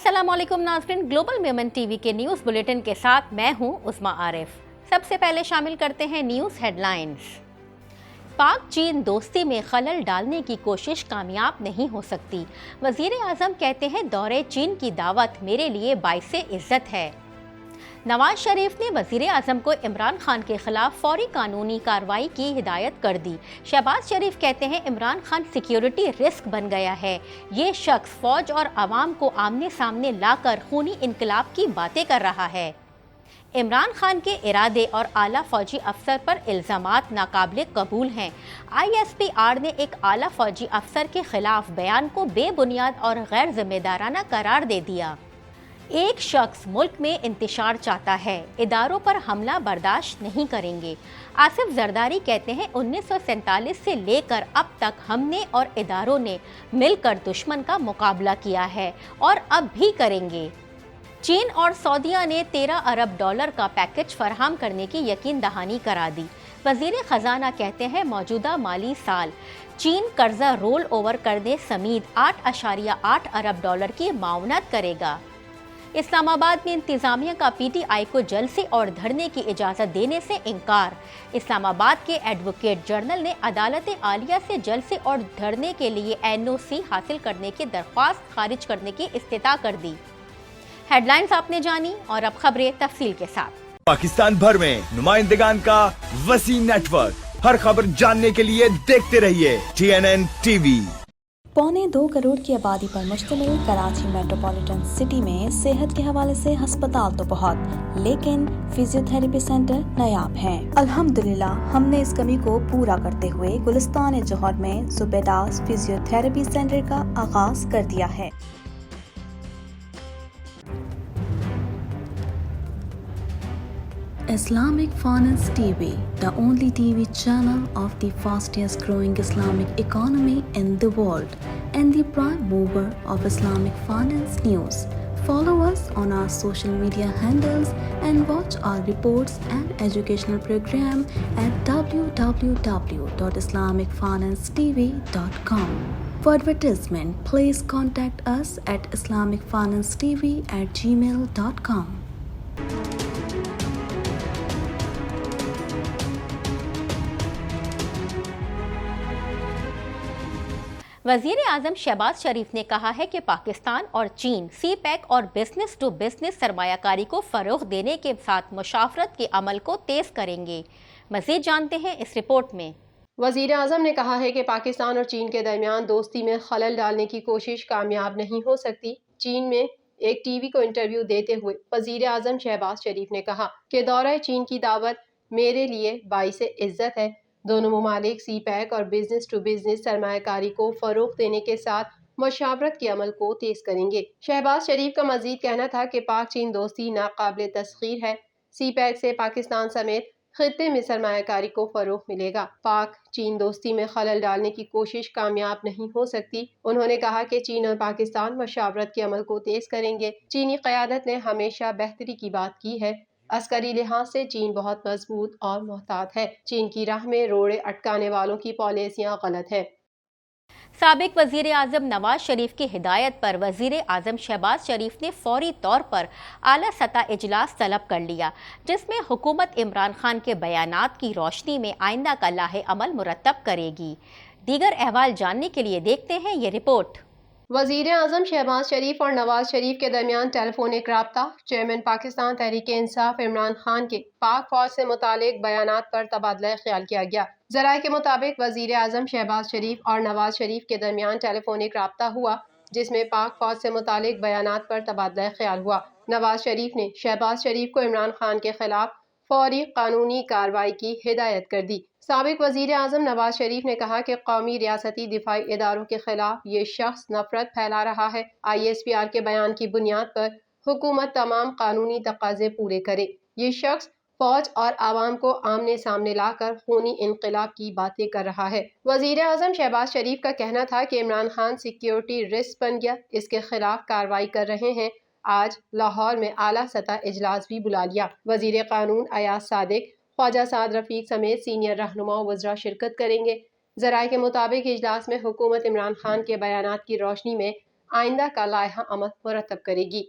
अस्सलाम वालेकुम नाज़रीन, ग्लोबल मेमन टीवी के न्यूज़ बुलेटिन के साथ मैं हूं उस्मा आरिफ। सबसे पहले शामिल करते हैं न्यूज़ हेडलाइंस। पाक चीन दोस्ती में खलल डालने की कोशिश कामयाब नहीं हो सकती। वज़ीर आज़म कहते हैं दौरे चीन की दावत मेरे लिए बाइसे इज़्ज़त है। नवाज शरीफ ने वज़ीर आज़म को इमरान खान के खिलाफ फौरी कानूनी कार्रवाई की हिदायत कर दी। शहबाज शरीफ कहते हैं इमरान खान सिक्योरिटी रिस्क बन गया है। ये शख्स फौज और आवाम को आमने सामने लाकर खूनी इनकलाब की बातें कर रहा है। इमरान खान के इरादे और आला फौजी अफसर पर इल्ज़ामात नाकाबिल कबूल हैं। ISPR ने एक आला फौजी अफसर के खिलाफ बयान को बेबुनियाद और गैर जिम्मेदाराना करार दे दिया। एक शख्स मुल्क में इंतशार चाहता है, इदारों पर हमला बर्दाश्त नहीं करेंगे। आसिफ जरदारी कहते हैं 1947 से लेकर अब तक हमने और इदारों ने मिलकर दुश्मन का मुकाबला किया है और अब भी करेंगे। चीन और सऊदीया ने $13 अरब का पैकेज फराहम करने की यकीन दहानी करा दी। वज़ीर ख़जाना कहते हैं मौजूदा माली साल चीन कर्जा रोल ओवर करने समेत $8.8 अरब की मावनत करेगा। इस्लामाबाद में इंतज़ामिया का PTI को जलसे और धरने की इजाज़त देने से इनकार। इस्लामाबाद के एडवोकेट जनरल ने अदालत आलिया से जलसे और धरने के लिए NOC हासिल करने की दरख्वास्त खारिज करने की इस्तिदा कर दी। हेडलाइंस आपने जानी और अब खबरें तफसील के साथ। पाकिस्तान भर में नुमाइंदगान का वसी नेटवर्क, हर खबर जानने के लिए देखते रहिए TNN TV। 1.25 करोड़ की आबादी पर मुश्तमिल कराची मेट्रोपॉलिटन सिटी में सेहत के हवाले से हस्पताल तो बहुत, लेकिन फिजियोथेरेपी सेंटर नायाब हैं। अल्हम्दुलिल्लाह हमने इस कमी को पूरा करते हुए गुलिस्तान जौहर में ज़ुबैदास फिजियोथेरेपी सेंटर का आगाज कर दिया है। Islamic Finance TV, the only TV channel of the fastest growing Islamic economy in the world and the prime mover of Islamic finance news. Follow us on our social media handles and watch our reports and educational program at www.islamicfinancetv.com. For advertisement, please contact us at islamicfinancetv@gmail.com. वज़ीर आज़म शहबाज शरीफ ने कहा है कि पाकिस्तान और चीन CPEC और business to business सरमायाकारी को फ़रोग़ देने के साथ मुशावरत के अमल को तेज़ करेंगे। मज़ीद जानते हैं इस रिपोर्ट में। वज़ीर आज़म ने कहा है कि पाकिस्तान और चीन के दरमियान दोस्ती में खलल डालने की कोशिश कामयाब नहीं हो सकती। चीन में एक TV को इंटरव्यू देते हुए वज़ीर आज़म शहबाज शरीफ ने कहा कि दौरा चीन की दावत मेरे लिए बाइसे इज़्ज़त है। दोनों ममालिक CPEC और बिजनेस टू बिजनेस सरमायाकारी को फ़रोग़ देने के साथ मुशावरत के अमल को तेज़ करेंगे। शहबाज शरीफ का मज़ीद कहना था कि पाक चीन दोस्ती नाकाबिल तस्ख़ीर है। CPEC से पाकिस्तान समेत खित्ते में सरमायाकारी को फ़रोग़ मिलेगा। पाक चीन दोस्ती में खलल डालने की कोशिश कामयाब नहीं हो सकती। उन्होंने कहा कि चीन और पाकिस्तान मुशावरत के अमल को तेज़ करेंगे। चीनी क़यादत ने हमेशा बेहतरी की बात की है। अस्करी लिहाज से चीन बहुत मजबूत और मोहतात है। चीन की राह में रोड़े अटकाने वालों की पॉलिसियाँ गलत है। साबिक वज़ीर आज़म नवाज शरीफ की हिदायत पर वज़ीर आज़म शहबाज शरीफ ने फौरी तौर पर आला सतह इजलास तलब कर लिया, जिसमें हुकूमत इमरान खान के बयानात की रोशनी में आइंदा का लाहे अमल मुरतब करेगी। दीगर अहवाल जानने के लिए देखते हैं ये रिपोर्ट। वज़ीर आज़म शहबाज शरीफ और नवाज शरीफ के दरमियान टेलीफोनिक राब्ता। चेयरमैन पाकिस्तान तहरीक इंसाफ इमरान खान के पाक फौज से मुतालिक बयानात पर तबादला ख्याल किया गया। ज़राए के मुताबिक वज़ीर आज़म शहबाज शरीफ और नवाज शरीफ के दरमियान टेलीफोनिक राब्ता हुआ, जिसमें पाक फौज से मुतालिक बयानात पर तबादला ख्याल हुआ। नवाज शरीफ ने शहबाज शरीफ को इमरान खान के खिलाफ फौरी कानूनी कार्रवाई की हिदायत कर दी। साबिक वज़ीर आज़म नवाज शरीफ ने कहा कि कौमी रियासती दिफाई इदारों के खिलाफ ये शख्स नफरत फैला रहा है। ISPR के बयान की बुनियाद पर हुकूमत तमाम कानूनी तकाजे पूरे करे। ये शख्स फौज और आवाम को आमने सामने लाकर खूनी इनकलाब की बातें कर रहा है। वज़ीर आज़म शहबाज शरीफ का कहना था कि इमरान खान सिक्योरिटी रिस्क बन गया, इसके खिलाफ कार्रवाई कर रहे हैं। आज लाहौर में आला सतह इजलास भी बुला लिया। वज़ीर कानून अयाज सादिक, ख्वाजा साद रफीक समेत सीनियर रहनुमा वज़रा शिरकत करेंगे। ज़राए के मुताबिक इजलास में हुकूमत इमरान खान के बयानात की रोशनी में आइंदा का लायहा अमल मुरतब करेगी।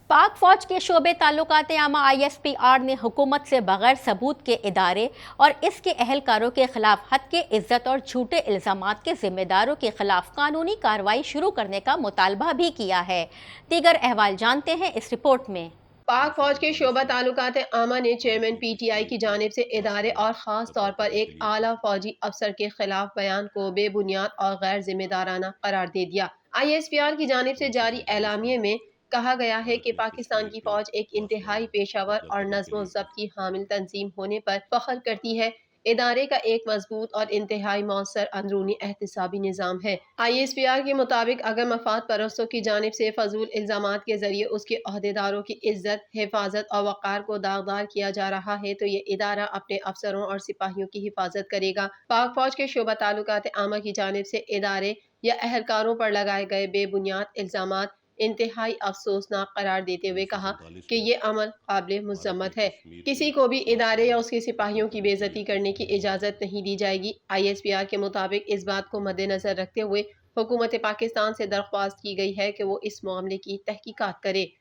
पाक फौज के शोबे ताल्लुकात आमा ISPR ने हुकूमत से बगैर सबूत के इदारे और इसके अहलकारों के खिलाफ हद के इज्जत और झूठे इल्ज़ामात के जिम्मेदारों के खिलाफ कानूनी कार्रवाई शुरू करने का मुतालबा भी किया है। दीगर अहवाल जानते हैं इस रिपोर्ट में। पाक फौज के शोबा ताल्लुकात आमा ने चेयरमैन PTI की जानिब से इदारे और ख़ास तौर पर एक आला फौजी अफसर के खिलाफ बयान को बेबुनियाद और गैर जिम्मेदाराना करार दे दिया। ISPR की जानिब से जारी एलामिये में कहा गया है कि पाकिस्तान की फौज एक इंतहाई पेशावर और नज़्म व ज़ब्त की हामिल तंजीम होने पर फख्र करती है। इदारे का एक मजबूत और इंतहाई मौसर अंदरूनी एहतसाबी निज़ाम है। ISPR के मुताबिक अगर मफाद परस्तों की जानिब से फजूल इल्ज़ामात के जरिए उसके अहदेदारों की इज्जत, हिफाजत और वक़ार को दागदार किया जा रहा है तो ये इदारा अपने अफसरों और सिपाहियों की हिफाजत करेगा। पाक फौज के शोबा ताल्लुकात आमा की जानिब से इदारे या अहलकारों पर लगाए गए बेबुनियाद इल्ज़ामात इंतहाई अफसोसनाक करार देते हुए कहा कि ये अमल काबिल मुज़म्मत है। किसी को भी इदारे या उसके सिपाहियों की बेइज्जती करने की इजाज़त नहीं दी जाएगी। ISPR के मुताबिक इस बात को मद्देनज़र रखते हुए हुकूमत पाकिस्तान से दरख्वास्त की गई है कि वो इस मामले की तहकीकात करे।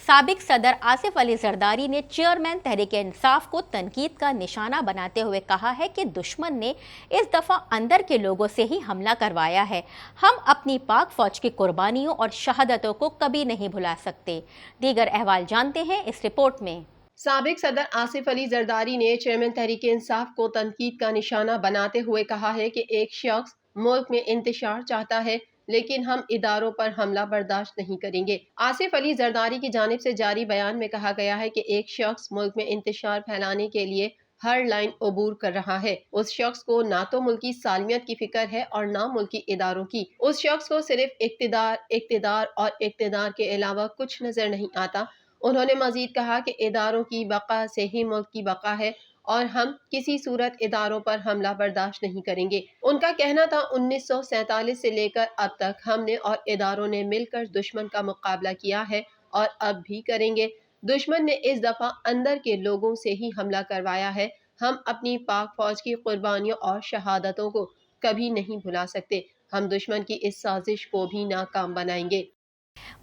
साबिक सदर आसिफ अली जरदारी ने चेयरमैन तहरीक इंसाफ को तनकीद का निशाना बनाते हुए कहा है कि दुश्मन ने इस दफ़ा अंदर के लोगों से ही हमला करवाया है। हम अपनी पाक फौज की कुर्बानियों और शहादतों को कभी नहीं भुला सकते। दीगर अहवाल जानते हैं इस रिपोर्ट में। साबिक सदर आसिफ अली जरदारी ने चेयरमैन तहरीक इंसाफ को तनकीद का निशाना बनाते हुए कहा है कि एक शख्स मुल्क में इंतशार चाहता है लेकिन हम इदारों पर हमला बर्दाश्त नहीं करेंगे। आसिफ अली जरदारी की जानिब से जारी बयान में कहा गया है कि एक शख्स मुल्क में इंतशार फैलाने के लिए हर लाइन अबूर कर रहा है। उस शख्स को ना तो मुल्की सालमियत की फिक्र है और ना मुल्की इदारों की। उस शख्स को सिर्फ इक्तिदार और इक्तिदार के अलावा कुछ नजर नहीं आता। उन्होंने मजीद कहा कि इदारों की बका से ही मुल्क की बका है और हम किसी सूरत इदारों पर हमला बर्दाश्त नहीं करेंगे। उनका कहना था 1947 से लेकर अब तक हमने और इदारों ने मिलकर दुश्मन का मुकाबला किया है और अब भी करेंगे। दुश्मन ने इस दफा अंदर के लोगों से ही हमला करवाया है। हम अपनी पाक फौज की कुर्बानियों और शहादतों को कभी नहीं भुला सकते। हम दुश्मन की इस साजिश को भी नाकाम बनाएंगे।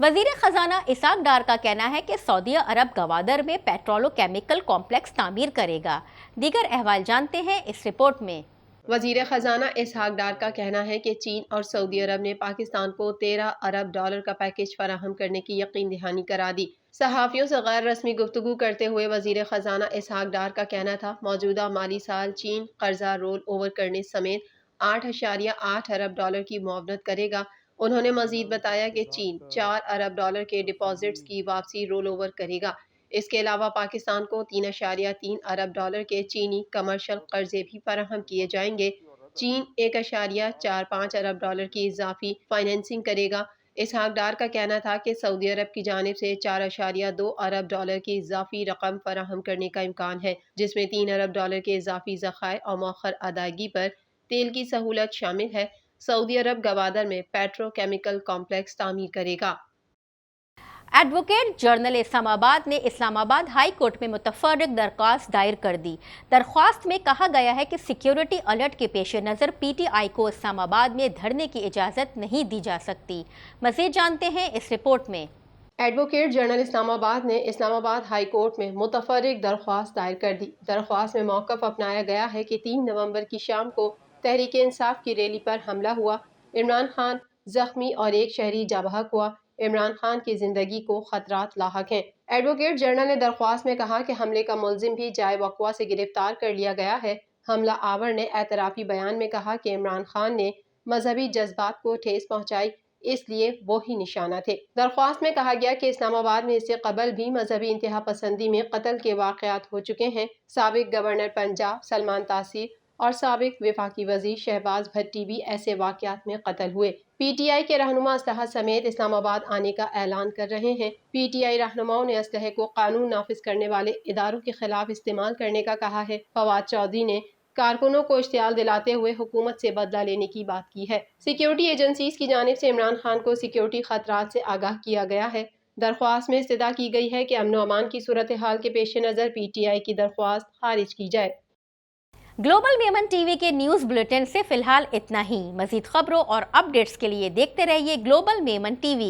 वजीर खजाना इसाक डार का कहना है कि सऊदी अरब गवादर में पेट्रोलोकेमिकल कॉम्प्लेक्स तामीर करेगा। दीगर अहवाल जानते हैं इस रिपोर्ट में। वजीर खजाना इसहाक डार का कहना है कि चीन और सऊदी अरब ने पाकिस्तान को $13 अरब का पैकेज फराहम करने की यकीन दहानी करा दी। सहाफियों से गैर रस्मी गुफ्तगू करते हुए वजीर खजाना इसहाक डार का कहना था मौजूदा माली साल चीन कर्जा रोल ओवर करने समेत $8.8 अरब की मुआवनत करेगा। उन्होंने मजीद बताया कि चीन $4 अरब के डिपॉजिट्स की वापसी रोल ओवर करेगा। इसके अलावा पाकिस्तान को $3.3 अरब के चीनी कमर्शियल कर्जे भी फराहम किए जाएंगे। चीन $1.45 अरब की इजाफी फाइनेंसिंग करेगा। इसहाक डार का कहना था कि सऊदी अरब की जानिब से $4.2 अरब की इजाफी रकम फराहम करने का इम्कान है, जिसमें $3 अरब के इजाफी ज़खायर और मौखर अदायगी पर तेल की सहूलत शामिल है। सऊदी अरब गवादर में पेट्रोकेमिकल कॉम्प्लेक्स तामीर करेगा। एडवोकेट जनरल इस्लामाबाद ने इस्लामाबाद हाई कोर्ट में मुतफर्रिक दरख्वास्त दायर कर दी। दरख्वास्त में कहा गया है कि सिक्योरिटी अलर्ट के पेश नज़र PTI को इस्लामाबाद में धरने की इजाज़त नहीं दी जा सकती। मज़ीद जानते हैं इस रिपोर्ट में। एडवोकेट जनरल इस्लामाबाद ने इस्लामाबाद हाई कोर्ट में मुतफर्रिक दरख्वास्त दायर कर दी। दरख्वास्त में मौक़िफ़ अपनाया गया है कि 3 नवंबर की शाम को तहरीक इंसाफ की रैली पर हमला हुआ। इमरान खान जख्मी और एक शहरी जाबहक हुआ। इमरान खान की जिंदगी को खतरात लाहक हैं। एडवोकेट जनरल ने दरख्वास्त में कहा कि हमले का मुलजिम भी जाए वक़्वा से गिरफ्तार कर लिया गया है। हमला आवर ने एतराफ़ी बयान में कहा कि इमरान खान ने मजहबी जज्बात को ठेस पहुँचाई, इसलिए वो ही निशाना थे। दरख्वास्त में कहा गया कि इस्लामाबाद में इससे कबल भी मजहबी इंतहा पसंदी में कत्ल के वाक़यात हो चुके हैं। साबिक गवर्नर पंजाब सलमान तासीर और साबिक वफाकी वज़ीर शहबाज भट्टी भी ऐसे वाक़यात में कत्ल हुए। PTI के रहनुमा असलहा समेत इस्लामाबाद आने का ऐलान कर रहे हैं। PTI रहनुमाओं ने असलहे को कानून नाफिज करने वाले इदारों के खिलाफ इस्तेमाल करने का कहा है। फवाद चौधरी ने कारकुनों को इश्तियाल दिलाते हुए हुकूमत से बदला लेने की बात की है। सिक्योरिटी एजेंसीज की जानिब से इमरान खान को सिक्योरिटी खतरात से आगाह किया गया है। दरख्वास्त में इस्तदा की गई है कि अमन व अमान की सूरत हाल के पेश नज़र PTI की दरख्वास्त खारिज की जाए। ग्लोबल मेमन टीवी के न्यूज़ बुलेटिन से फिलहाल इतना ही। मजीद खबरों और अपडेट्स के लिए देखते रहिए ग्लोबल मेमन टीवी।